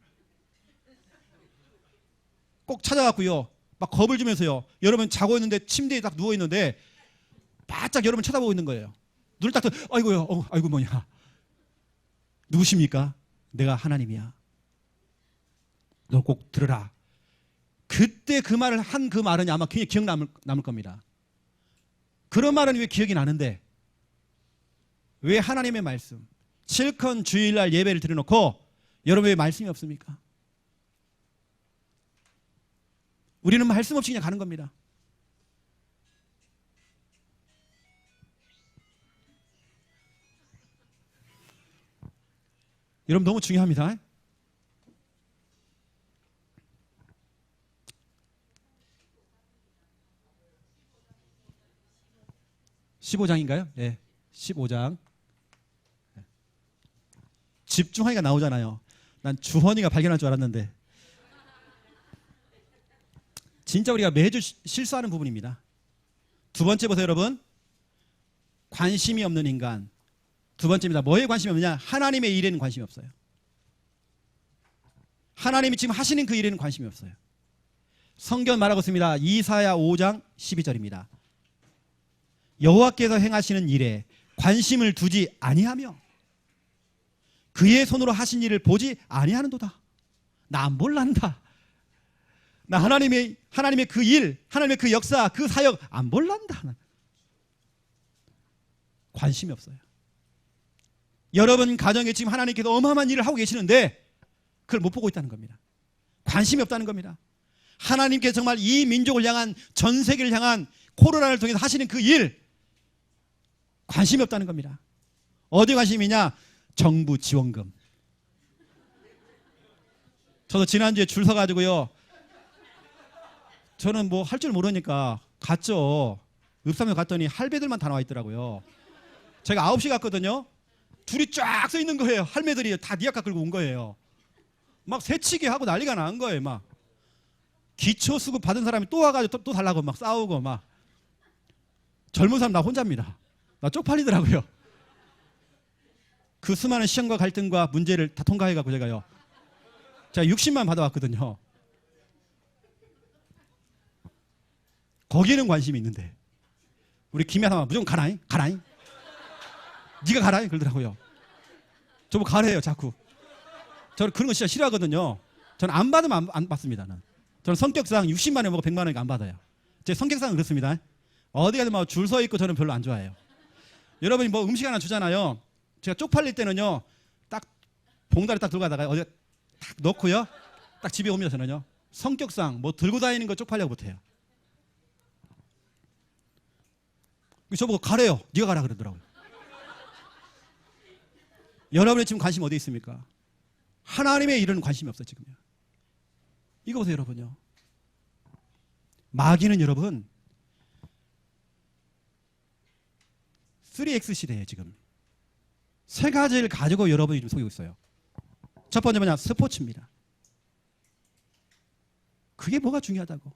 꼭 찾아갔고요, 막 겁을 주면서요, 여러분 자고 있는데 침대에 딱 누워 있는데 바짝 여러분 쳐다보고 있는 거예요. 눈을 딱 떠, 아이고요, 아이고 뭐냐, 누구십니까? 내가 하나님이야. 너 꼭 들으라. 그때 그 말을 한 그 말은 아마 굉장히 기억 남을 겁니다. 그런 말은 왜 기억이 나는데, 왜 하나님의 말씀, 실컷 주일날 예배를 드려놓고 여러분 왜 말씀이 없습니까? 우리는 말씀 없이 그냥 가는 겁니다. 여러분 너무 중요합니다. 15장인가요? 네, 15장. 집중하기가 나오잖아요. 난 주헌이가 발견할 줄 알았는데. 진짜 우리가 매주 실수하는 부분입니다. 두 번째 보세요, 여러분. 관심이 없는 인간. 두 번째입니다. 뭐에 관심이 없느냐? 하나님의 일에는 관심이 없어요. 하나님이 지금 하시는 그 일에는 관심이 없어요. 성경 말하고 있습니다. 이사야 5장 12절입니다. 여호와께서 행하시는 일에 관심을 두지 아니하며 그의 손으로 하신 일을 보지 아니하는도다. 나 안 볼란다. 나 하나님의 그 일, 하나님의 그 역사, 그 사역 안 볼란다. 관심이 없어요. 여러분 가정에 지금 하나님께서 어마어마한 일을 하고 계시는데 그걸 못 보고 있다는 겁니다. 관심이 없다는 겁니다. 하나님께서 정말 이 민족을 향한, 전 세계를 향한 코로나를 통해서 하시는 그 일 관심이 없다는 겁니다. 어디 관심이냐? 정부 지원금. 저도 지난주에 줄 서가지고요, 저는 뭐 할 줄 모르니까 갔죠. 읍삼에 갔더니 할배들만 다 나와 있더라고요. 제가 9시 갔거든요. 줄이 쫙 서 있는 거예요. 할매들이 다 니아까 끌고 온 거예요. 막 새치기 하고 난리가 난 거예요. 막 기초수급 받은 사람이 또 와가지고 또 달라고 막 싸우고 막. 젊은 사람 나 혼자입니다. 나 쪽팔리더라고요. 그 수많은 시험과 갈등과 문제를 다 통과해가고 제가 60만 받아왔거든요. 거기에는 관심이 있는데 우리 김야사만 무조건 가라잉 가라잉 네가 가라잉 그러더라고요. 저보고 가래요 자꾸. 저는 그런 거 진짜 싫어하거든요. 저는 안 받으면 안 받습니다. 저는 성격상 60만 원 먹고 100만 원이니까 안 받아요. 제 성격상은 그렇습니다. 어디 가든 막 줄 서 있고 저는 별로 안 좋아해요. 여러분이 뭐 음식 하나 주잖아요. 제가 쪽팔릴 때는요, 딱 봉다리 딱 들고 가다가 어디 딱 넣고요, 딱 집에 오면 저는요, 성격상 뭐 들고 다니는 거 쪽팔려고 못해요. 저보고 가래요. 네가 가라 그러더라고요. 여러분의 지금 관심 어디 있습니까? 하나님의 일은 관심이 없어요 지금요. 이거 보세요 여러분요. 마귀는 여러분 3X 시대에 지금 세 가지를 가지고 여러분이 지금 속이고 있어요. 첫 번째 뭐냐? 스포츠입니다. 그게 뭐가 중요하다고?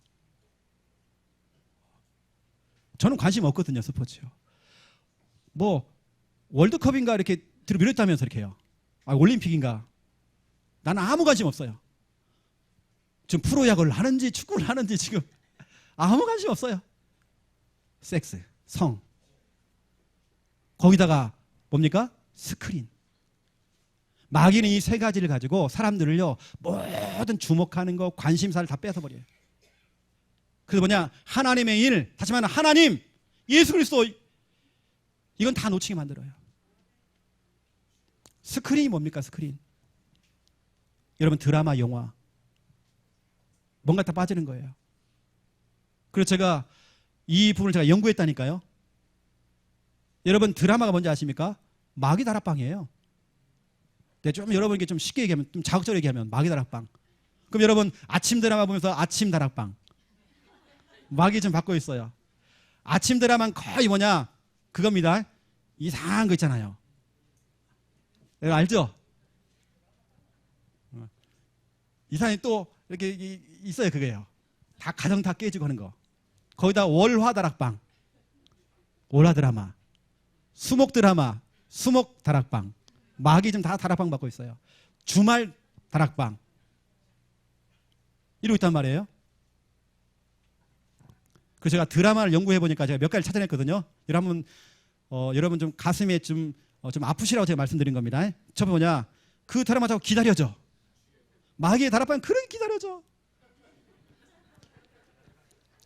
저는 관심 없거든요 스포츠요. 뭐 월드컵인가 이렇게 뒤로 밀었다면서 이렇게 해요. 올림픽인가? 나는 아무 관심 없어요. 지금 프로야구를 하는지 축구를 하는지 지금 아무 관심 없어요. 섹스, 성, 거기다가 뭡니까? 스크린. 마귀는 이 세 가지를 가지고 사람들을요, 모든 주목하는 거, 관심사를 다 뺏어버려요. 그래서 뭐냐? 하나님의 일, 다시 말하면 하나님, 예수 그리스도, 이건 다 놓치게 만들어요. 스크린이 뭡니까? 스크린. 여러분 드라마, 영화 뭔가 다 빠지는 거예요. 그래서 제가 이 부분을 제가 연구했다니까요. 여러분 드라마가 뭔지 아십니까? 마귀 다락방이에요. 네, 좀 여러분에게 좀 쉽게 얘기하면, 좀 자극적으로 얘기하면 마귀 다락방. 그럼 여러분 아침 드라마 보면서 아침 다락방. 마귀 좀 받고 있어요. 아침 드라마는 거의 뭐냐? 그겁니다. 이상한 거 있잖아요. 여러분 알죠? 이상이 또 이렇게 있어요. 그게요. 다 가정 다 깨지고 하는 거. 거기다 월화 다락방, 월화 드라마, 수목 드라마, 수목 다락방. 마귀 좀 다 다락방 받고 있어요. 주말 다락방 이러고 있단 말이에요. 그래서 제가 드라마를 연구해 보니까 제가 몇 가지를 찾아냈거든요. 여러분 좀 가슴에 좀 아프시라고 제가 말씀드린 겁니다. 첫 번째 뭐냐? 그 드라마 자꾸 기다려져. 마귀의 다락방 그렇게 기다려져.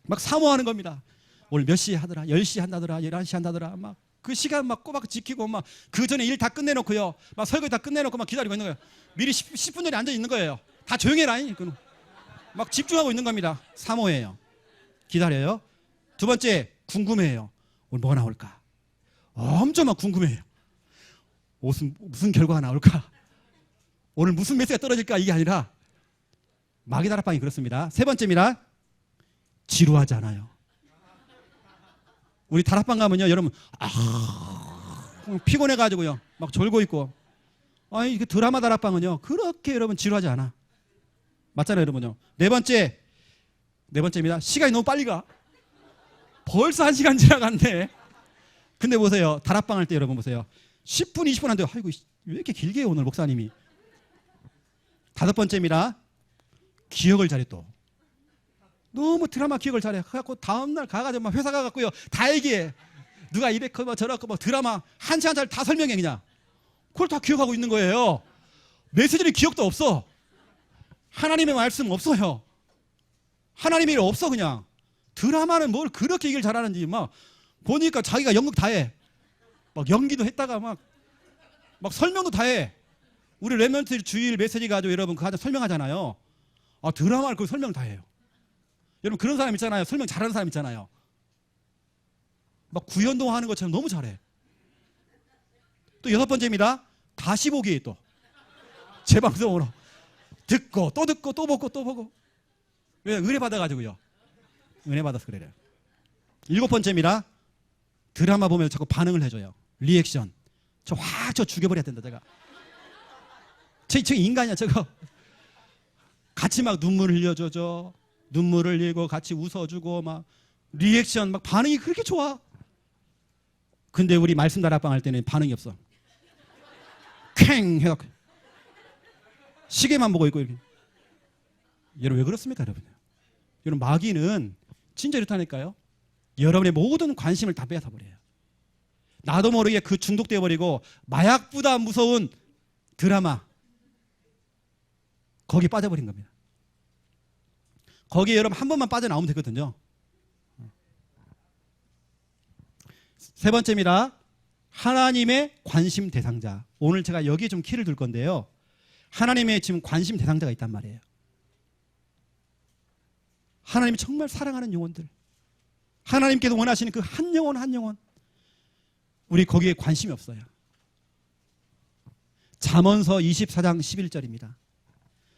막 사모하는 겁니다. 오늘 몇 시에 하더라? 10시에 한다더라? 11시에 한다더라? 막 그 시간 막 꼬박 지키고 막 그 전에 일 다 끝내놓고요. 막 설거지 다 끝내놓고 막 기다리고 있는 거예요. 미리 10분 전에 앉아 있는 거예요. 다 조용해라. 막 집중하고 있는 겁니다. 사모해요. 기다려요. 두 번째 궁금해요. 오늘 뭐가 나올까? 엄청 막 궁금해요. 무슨 결과가 나올까? 오늘 무슨 메시지가 떨어질까? 이게 아니라 마귀 다락방이 그렇습니다. 세 번째입니다. 지루하지 않아요. 우리 다락방 가면요, 여러분 피곤해가지고요, 막 졸고 있고. 아니 그 드라마 다락방은요 그렇게 여러분 지루하지 않아. 맞잖아요, 여러분요. 네 번째 네 번째입니다. 시간이 너무 빨리 가. 벌써 1시간 지나갔네. 근데 보세요. 다락방 할 때 여러분 보세요. 10분, 20분 안 돼요. 아이고, 왜 이렇게 길게 해요, 오늘 목사님이. 다섯 번째입니다. 기억을 잘해 또. 너무 드라마 기억을 잘해. 그래갖고 다음날 가가지고 막 회사 가갖고요. 다 얘기해. 누가 이랬고 뭐 저랬고 뭐 드라마 1시간짜리 다 설명해 그냥. 그걸 다 기억하고 있는 거예요. 메시지는 기억도 없어. 하나님의 말씀 없어요. 하나님의 일 없어 그냥. 드라마는 뭘 그렇게 얘기를 잘하는지 막 보니까 자기가 연극 다 해. 막 연기도 했다가 막 설명도 다 해. 우리 렘넌트 주일 메시지 가지고 여러분 그거 설명하잖아요. 아 드라마를 그 설명 다 해요. 여러분 그런 사람 있잖아요. 설명 잘하는 사람 있잖아요. 막 구연동 하는 것처럼 너무 잘해. 또 여섯 번째입니다. 다시 보기 또. 재방송으로. 듣고 또 듣고 또 보고 또 보고. 왜? 은혜 받아가지고요. 은혜 받아서 그래요. 일곱 번째입니다. 드라마 보면 자꾸 반응을 해줘요. 리액션. 저 죽여버려야 된다 제가. 저 인간이야 저거. 같이 막 눈물을 흘려줘줘. 눈물을 흘리고 같이 웃어주고 막 리액션 막 반응이 그렇게 좋아. 근데 우리 말씀 다락방 할 때는 반응이 없어. 캥 해서 시계만 보고 있고 이렇게. 여러분 왜 그렇습니까 여러분? 여러분 마귀는 진짜 이렇다니까요. 여러분의 모든 관심을 다 빼앗아버려요. 나도 모르게 그 중독되어 버리고 마약보다 무서운 드라마 거기 빠져버린 겁니다. 거기에 여러분 한 번만 빠져나오면 되거든요. 세 번째입니다. 하나님의 관심 대상자. 오늘 제가 여기에 좀 키를 둘 건데요. 하나님의 지금 관심 대상자가 있단 말이에요. 하나님이 정말 사랑하는 영혼들. 하나님께서 원하시는 그 한 영혼 한 영혼. 우리 거기에 관심이 없어요. 잠언서 24장 11절입니다.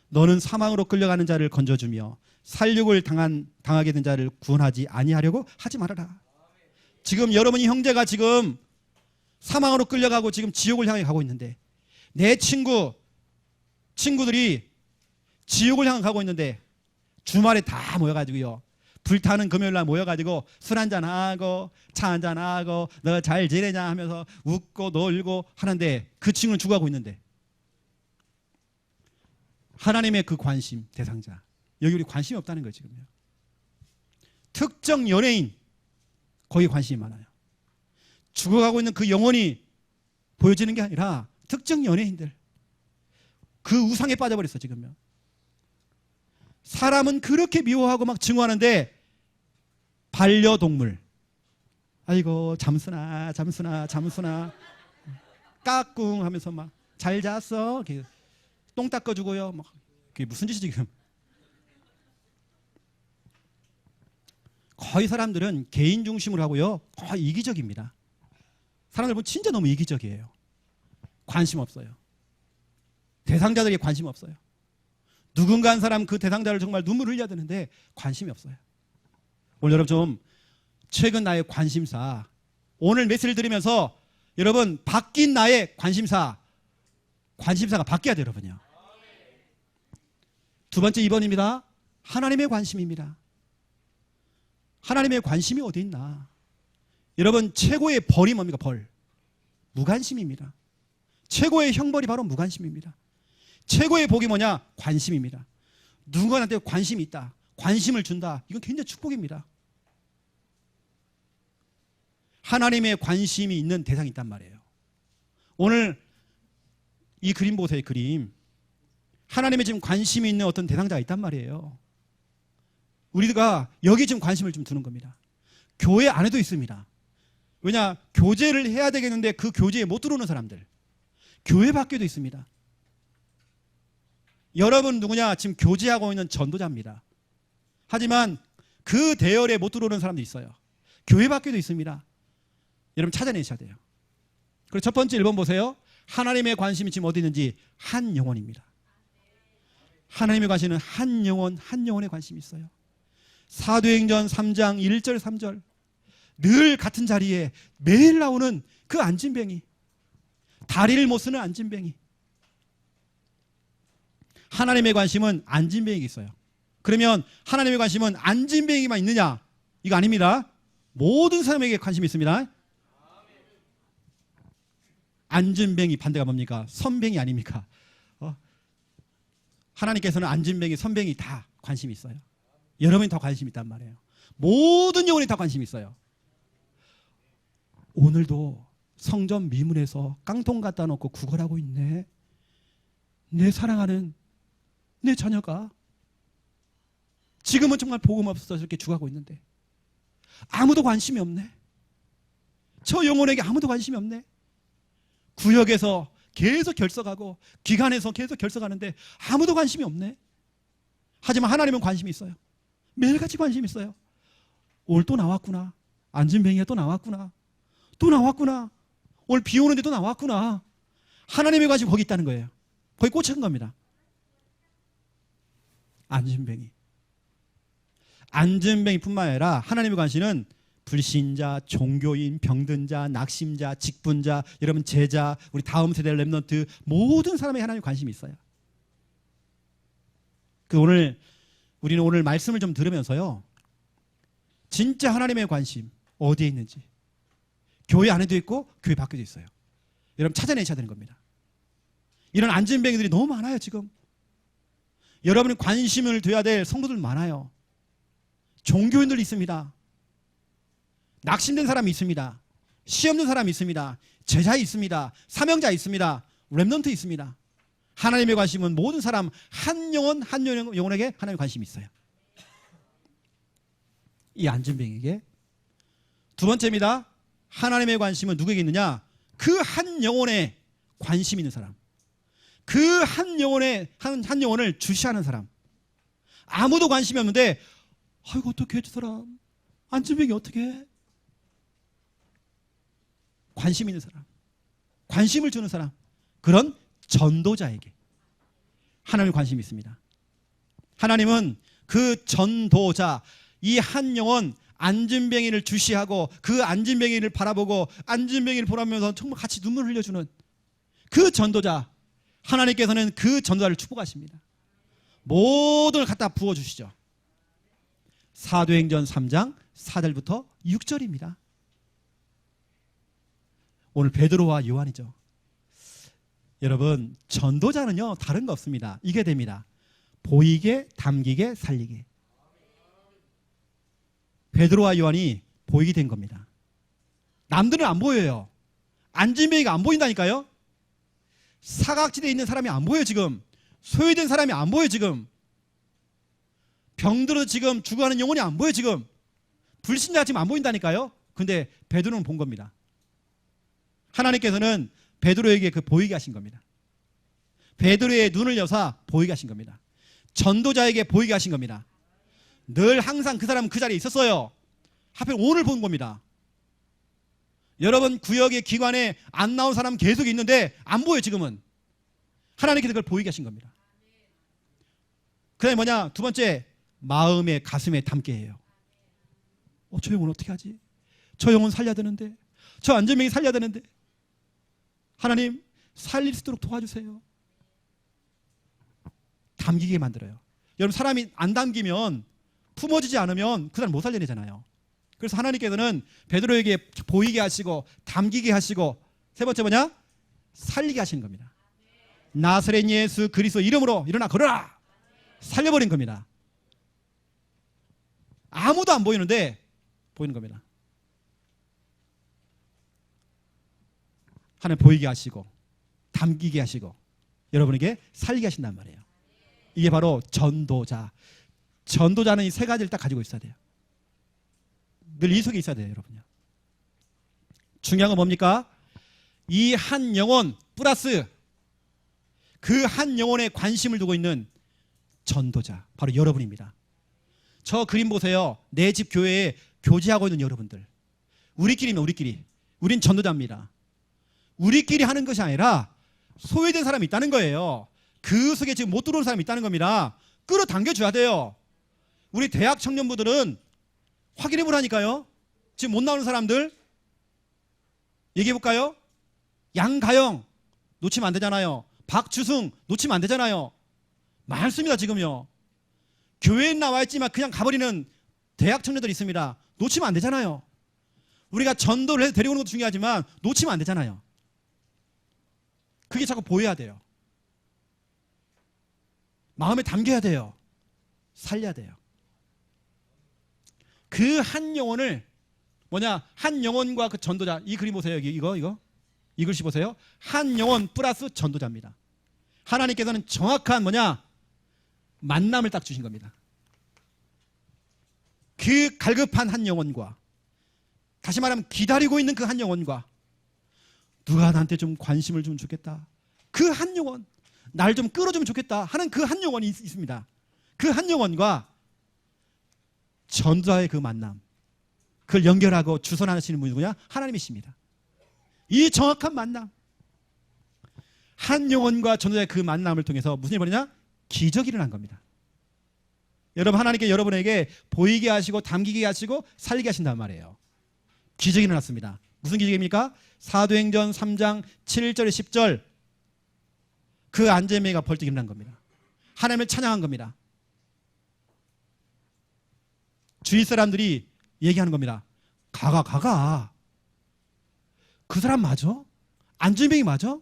너는 사망으로 끌려가는 자를 건져주며 살육을 당하게 된 자를 구원하지 아니하려고 하지 말아라. 지금 여러분이 형제가 지금 사망으로 끌려가고 지금 지옥을 향해 가고 있는데 내 친구들이 지옥을 향해 가고 있는데 주말에 다 모여가지고요. 불타는 금요일날 모여가지고 술 한잔하고 차 한잔하고 너 잘 지내냐 하면서 웃고 놀고 하는데 그 친구는 죽어가고 있는데 하나님의 그 관심 대상자 여기 우리 관심이 없다는 거예요 지금요. 특정 연예인 거기에 관심이 많아요. 죽어가고 있는 그 영혼이 보여지는 게 아니라 특정 연예인들 그 우상에 빠져버렸어 지금요. 사람은 그렇게 미워하고 막 증오하는데 반려동물 아이고 잠수나 까꿍 하면서 막 잘 잤어 이렇게 똥 닦아주고요. 막 그게 무슨 짓이지 지금. 거의 사람들은 개인 중심으로 하고요. 거의 이기적입니다. 사람들 보면 진짜 너무 이기적이에요. 관심 없어요. 대상자들에게 관심 없어요. 누군가 한 사람 그 대상자를 정말 눈물을 흘려야 되는데 관심이 없어요. 오늘 여러분 좀 최근 나의 관심사 오늘 메시지를 들으면서 여러분 바뀐 나의 관심사가 바뀌어야 돼요 여러분요. 두 번째 2번입니다. 하나님의 관심입니다. 하나님의 관심이 어디 있나? 여러분 최고의 벌이 뭡니까? 벌. 무관심입니다. 최고의 형벌이 바로 무관심입니다. 최고의 복이 뭐냐? 관심입니다. 누군가한테 관심이 있다. 관심을 준다. 이건 굉장히 축복입니다. 하나님의 관심이 있는 대상이 있단 말이에요. 오늘 이 그림 보세요. 그림. 하나님의 지금 관심이 있는 어떤 대상자가 있단 말이에요. 우리가 여기 지금 관심을 좀 두는 겁니다. 교회 안에도 있습니다. 왜냐? 교제를 해야 되겠는데 그 교제에 못 들어오는 사람들. 교회 밖에도 있습니다. 여러분 누구냐? 지금 교제하고 있는 전도자입니다. 하지만 그 대열에 못 들어오는 사람도 있어요. 교회 밖에도 있습니다. 여러분 찾아내셔야 돼요. 그리고 첫 번째 1번 보세요. 하나님의 관심이 지금 어디 있는지 한 영혼입니다. 하나님의 관심은 한 영혼 한 영혼에 관심이 있어요. 사도행전 3장 1절 3절 늘 같은 자리에 매일 나오는 그 안진뱅이 다리를 못 쓰는 안진뱅이 하나님의 관심은 안진뱅이에 있어요. 그러면 하나님의 관심은 안진뱅이만 있느냐? 이거 아닙니다. 모든 사람에게 관심이 있습니다. 안진뱅이 반대가 뭡니까? 선뱅이 아닙니까? 하나님께서는 안진뱅이, 선뱅이 다 관심이 있어요. 여러분이 다 관심이 있단 말이에요. 모든 영혼이 다 관심이 있어요. 오늘도 성전 미문에서 깡통 갖다 놓고 구걸하고 있네. 내 사랑하는 내 자녀가 지금은 정말 복음 없어서 이렇게 죽어가고 있는데 아무도 관심이 없네. 저 영혼에게 아무도 관심이 없네. 구역에서 계속 결석하고 기관에서 계속 결석하는데 아무도 관심이 없네. 하지만 하나님은 관심이 있어요. 매일같이 관심이 있어요. 오늘 또 나왔구나. 안진뱅이가 또 나왔구나. 또 나왔구나. 오늘 비 오는데 또 나왔구나. 하나님의 관심이 거기 있다는 거예요. 거기 꽂힌 겁니다. 안진뱅이. 안진뱅이뿐만 아니라 하나님의 관심은 불신자, 종교인, 병든자, 낙심자, 직분자, 여러분 제자, 우리 다음 세대 렘넌트 모든 사람에게 하나님의 관심이 있어요. 우리는 오늘 말씀을 좀 들으면서요, 진짜 하나님의 관심 어디에 있는지, 교회 안에도 있고 교회 밖에도 있어요. 여러분 찾아내셔야 되는 겁니다. 이런 안진뱅이들이 너무 많아요. 지금 여러분이 관심을 둬야 될 성도들 많아요. 종교인들 있습니다. 낙심된 사람이 있습니다. 시 없는 사람이 있습니다. 제자 있습니다. 사명자 있습니다. 렘넌트 있습니다. 하나님의 관심은 모든 사람 한 영혼에게 하나님의 관심이 있어요. 이 안진뱅이에게. 두 번째입니다. 하나님의 관심은 누구에게 있느냐? 그 한 영혼에 관심 있는 사람. 그 한 영혼을 주시하는 사람. 아무도 관심이 없는데 아이고 어떻게 해 저 사람. 안진뱅이 어떻게 해? 관심 있는 사람. 관심을 주는 사람. 그런 전도자에게 하나님의 관심이 있습니다. 하나님은 그 전도자, 이 한 영혼 안진뱅이를 주시하고 그 안진뱅이를 바라보고 안진뱅이를 보라면서 정말 같이 눈물을 흘려주는 그 전도자, 하나님께서는 그 전도자를 축복하십니다. 모든 걸 갖다 부어주시죠. 사도행전 3장 4절부터 6절입니다. 오늘 베드로와 요한이죠. 여러분 전도자는요 다른 거 없습니다. 이게 됩니다. 보이게, 담기게, 살리게. 베드로와 요한이 보이게 된 겁니다. 남들은 안 보여요. 안진뱅이가 안 보인다니까요. 사각지대에 있는 사람이 안 보여요. 지금 소외된 사람이 안 보여요. 지금 병들어서 지금 죽어가는 영혼이 안 보여요. 지금 불신자가 지금 안 보인다니까요. 근데 베드로는 본 겁니다. 하나님께서는 베드로에게 그 보이게 하신 겁니다. 베드로의 눈을 여사 보이게 하신 겁니다. 전도자에게 보이게 하신 겁니다. 늘 항상 그 사람은 그 자리에 있었어요. 하필 오늘 본 겁니다. 여러분 구역의 기관에 안 나온 사람 계속 있는데 안 보여요. 지금은 하나님께서 그걸 보이게 하신 겁니다. 그 다음에 뭐냐? 두 번째, 마음에 가슴에 담게 해요. 저 영혼 어떻게 하지? 저 영혼 살려야 되는데, 저 안진뱅이 살려야 되는데, 하나님 살릴 수 있도록 도와주세요. 담기게 만들어요. 여러분 사람이 안 담기면, 품어지지 않으면 그 사람 못 살려내잖아요. 그래서 하나님께서는 베드로에게 보이게 하시고 담기게 하시고, 세 번째 뭐냐? 살리게 하시는 겁니다. 나사렛 예수 그리스도 이름으로 일어나 걸어라. 살려버린 겁니다. 아무도 안 보이는데 보이는 겁니다. 하나님 보이게 하시고 담기게 하시고 여러분에게 살리게 하신단 말이에요. 이게 바로 전도자. 전도자는 이 세 가지를 딱 가지고 있어야 돼요. 늘 이 속에 있어야 돼요. 여러분요. 중요한 건 뭡니까? 이 한 영혼 플러스 그 한 영혼에 관심을 두고 있는 전도자, 바로 여러분입니다. 저 그림 보세요. 내 집 교회에 교제하고 있는 여러분들. 우리끼리면 우리끼리. 우린 전도자입니다. 우리끼리 하는 것이 아니라 소외된 사람이 있다는 거예요. 그 속에 지금 못 들어오는 사람이 있다는 겁니다. 끌어당겨줘야 돼요. 우리 대학 청년부들은 확인해 보라니까요. 지금 못 나오는 사람들 얘기해 볼까요? 양가영 놓치면 안 되잖아요. 박주승 놓치면 안 되잖아요. 많습니다. 지금요. 교회에 나와 있지만 그냥 가버리는 대학 청년들이 있습니다. 놓치면 안 되잖아요. 우리가 전도를 해서 데리고 오는 것도 중요하지만 놓치면 안 되잖아요. 그게 자꾸 보여야 돼요. 마음에 담겨야 돼요. 살려야 돼요. 그 한 영혼을 한 영혼과 그 전도자. 이 그림 보세요. 이거 이 글씨 보세요. 한 영혼 플러스 전도자입니다. 하나님께서는 정확한 만남을 딱 주신 겁니다. 그 갈급한 한 영혼과, 다시 말하면 기다리고 있는 그 한 영혼과, 누가 나한테 좀 관심을 주면 좋겠다, 그 한 영혼, 날 좀 끌어주면 좋겠다 하는 그 한 영혼이 있습니다. 그 한 영혼과 전도자의 그 만남, 그걸 연결하고 주선하시는 분이 누구냐? 하나님이십니다. 이 정확한 만남, 한 영혼과 전도자의 그 만남을 통해서 무슨 일이 벌어지냐? 기적이 일어난 겁니다. 여러분, 하나님께 여러분에게 보이게 하시고 담기게 하시고 살리게 하신단 말이에요. 기적이 일어났습니다. 무슨 기적입니까? 사도행전 3장 7절에 10절, 그 안재매가 벌떡 일어난 겁니다. 하나님을 찬양한 겁니다. 주위 사람들이 얘기하는 겁니다. 가가 그 사람 맞아? 안재명이 맞아?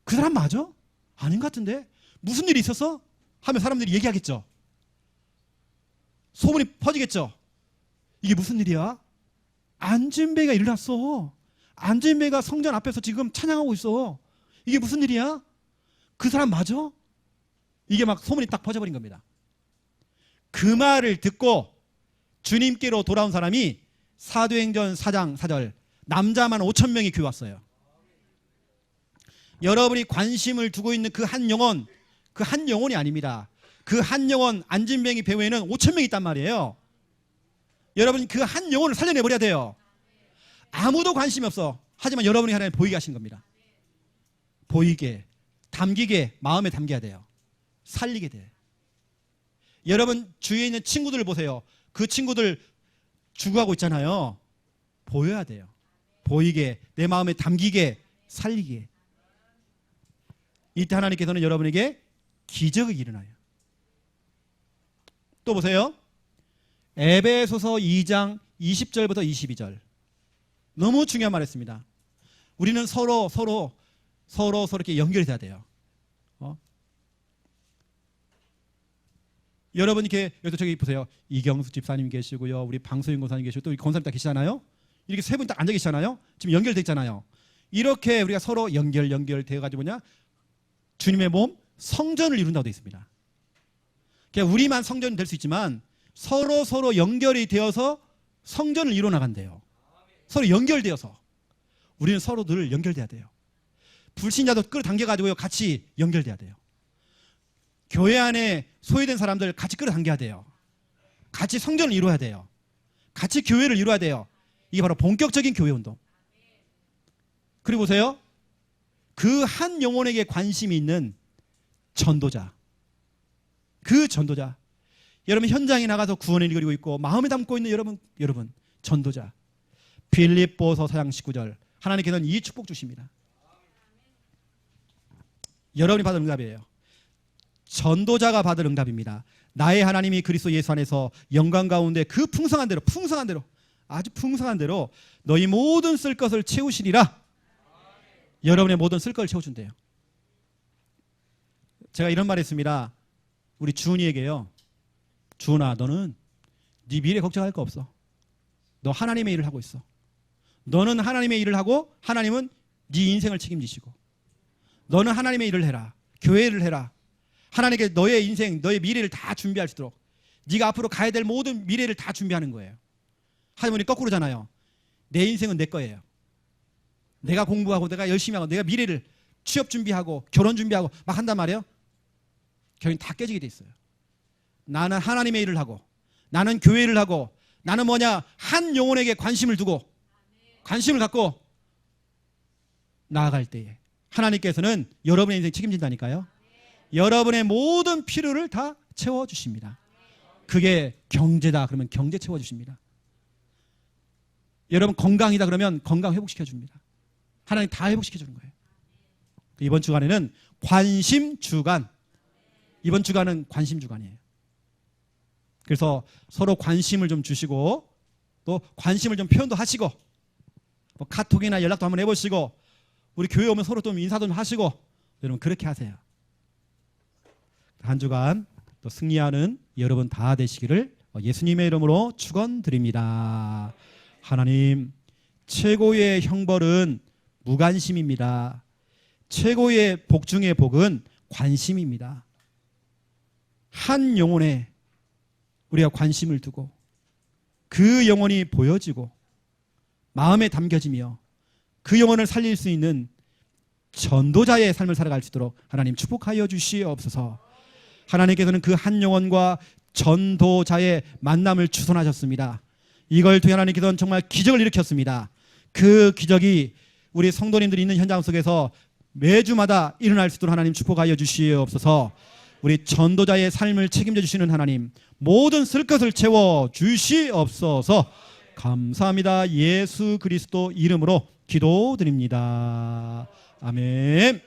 그 사람 맞아? 아닌 것 같은데? 무슨 일이 있었어? 하면 사람들이 얘기하겠죠. 소문이 퍼지겠죠. 이게 무슨 일이야? 안진배가 일어났어. 안진배가 성전 앞에서 지금 찬양하고 있어. 이게 무슨 일이야? 그 사람 맞아? 이게 막 소문이 딱 퍼져버린 겁니다. 그 말을 듣고 주님께로 돌아온 사람이 사도행전 4장 4절, 남자만 5,000명이 교회 왔어요. 여러분이 관심을 두고 있는 그 한 영혼, 그 한 영혼이 아닙니다. 그 한 영혼, 안진뱅이 배후에는 5,000명이 있단 말이에요. 여러분, 그 한 영혼을 살려내버려야 돼요. 아무도 관심이 없어. 하지만 여러분이 하나님 보이게 하신 겁니다. 보이게, 담기게, 마음에 담겨야 돼요. 살리게 돼. 여러분 주위에 있는 친구들을 보세요. 그 친구들 죽어가고 있잖아요. 보여야 돼요. 보이게, 내 마음에 담기게, 살리게. 이때 하나님께서는 여러분에게 기적이 일어나요. 또 보세요. 에베소서 2장 20절부터 22절. 너무 중요한 말 했습니다. 우리는 서로 이렇게 연결이 돼야 돼요. 여러분 이렇게 여기서 저기 보세요. 이경수 집사님 계시고요, 우리 방소윤 권사님 계시고, 또 권사님 딱 계시잖아요. 이렇게 세 분 딱 앉아 계시잖아요. 지금 연결돼 있잖아요. 이렇게 우리가 서로 연결되어 가지고 주님의 몸 성전을 이룬다고 되어 있습니다. 그러니까 우리만 성전이 될 수 있지만 서로 연결이 되어서 성전을 이루어 나간대요. 서로 연결되어서. 우리는 서로 늘 연결돼야 돼요. 불신자도 끌어당겨 가지고요, 같이 연결돼야 돼요. 교회 안에 소외된 사람들 같이 끌어당겨야 돼요. 같이 성전을 이루어야 돼요. 같이 교회를 이루어야 돼요. 이게 바로 본격적인 교회 운동. 그리고 보세요. 그 한 영혼에게 관심이 있는 전도자. 그 전도자. 여러분 현장에 나가서 구원을 이루고 있고 마음에 담고 있는 여러분 전도자. 빌립보서 4장 19절. 하나님께서는 이 축복 주십니다. 여러분이 받은 응답이에요. 전도자가 받을 응답입니다. 나의 하나님이 그리스도 예수 안에서 영광 가운데 그 풍성한 대로 아주 풍성한 대로 너희 모든 쓸 것을 채우시리라. 여러분의 모든 쓸 것을 채워준대요. 제가 이런 말 했습니다. 우리 주은이에게요. 주은아, 너는 네 미래 걱정할 거 없어. 너 하나님의 일을 하고 있어. 너는 하나님의 일을 하고 하나님은 네 인생을 책임지시고, 너는 하나님의 일을 해라. 교회를 해라. 하나님께 너의 인생, 너의 미래를 다 준비할 수 있도록 네가 앞으로 가야 될 모든 미래를 다 준비하는 거예요. 하지만 거꾸로잖아요. 내 인생은 내 거예요. 내가 공부하고 내가 열심히 하고 내가 미래를 취업 준비하고 결혼 준비하고 막 한단 말이에요. 결국엔 다 깨지게 돼 있어요. 나는 하나님의 일을 하고, 나는 교회를 하고, 나는 한 영혼에게 관심을 갖고 나아갈 때에 하나님께서는 여러분의 인생 책임진다니까요. 여러분의 모든 필요를 다 채워주십니다. 그게 경제다 그러면 경제 채워주십니다. 여러분 건강이다 그러면 건강 회복시켜줍니다. 하나님 다 회복시켜주는 거예요. 이번 주간에는 관심 주간. 이번 주간은 관심 주간이에요. 그래서 서로 관심을 좀 주시고 또 관심을 좀 표현도 하시고 뭐 카톡이나 연락도 한번 해보시고 우리 교회 오면 서로 좀 인사도 좀 하시고 여러분 그렇게 하세요. 한 주간 또 승리하는 여러분 다 되시기를 예수님의 이름으로 축원드립니다. 하나님, 최고의 형벌은 무관심입니다. 최고의 복 중의 복은 관심입니다. 한 영혼에 우리가 관심을 두고 그 영혼이 보여지고 마음에 담겨지며 그 영혼을 살릴 수 있는 전도자의 삶을 살아갈 수 있도록 하나님 축복하여 주시옵소서. 하나님께서는 그 한 영혼과 전도자의 만남을 주선하셨습니다. 이걸 통해 하나님께서는 정말 기적을 일으켰습니다. 그 기적이 우리 성도님들이 있는 현장 속에서 매주마다 일어날 수 있도록 하나님 축복하여 주시옵소서. 우리 전도자의 삶을 책임져 주시는 하나님, 모든 쓸 것을 채워 주시옵소서. 감사합니다. 예수 그리스도 이름으로 기도드립니다. 아멘.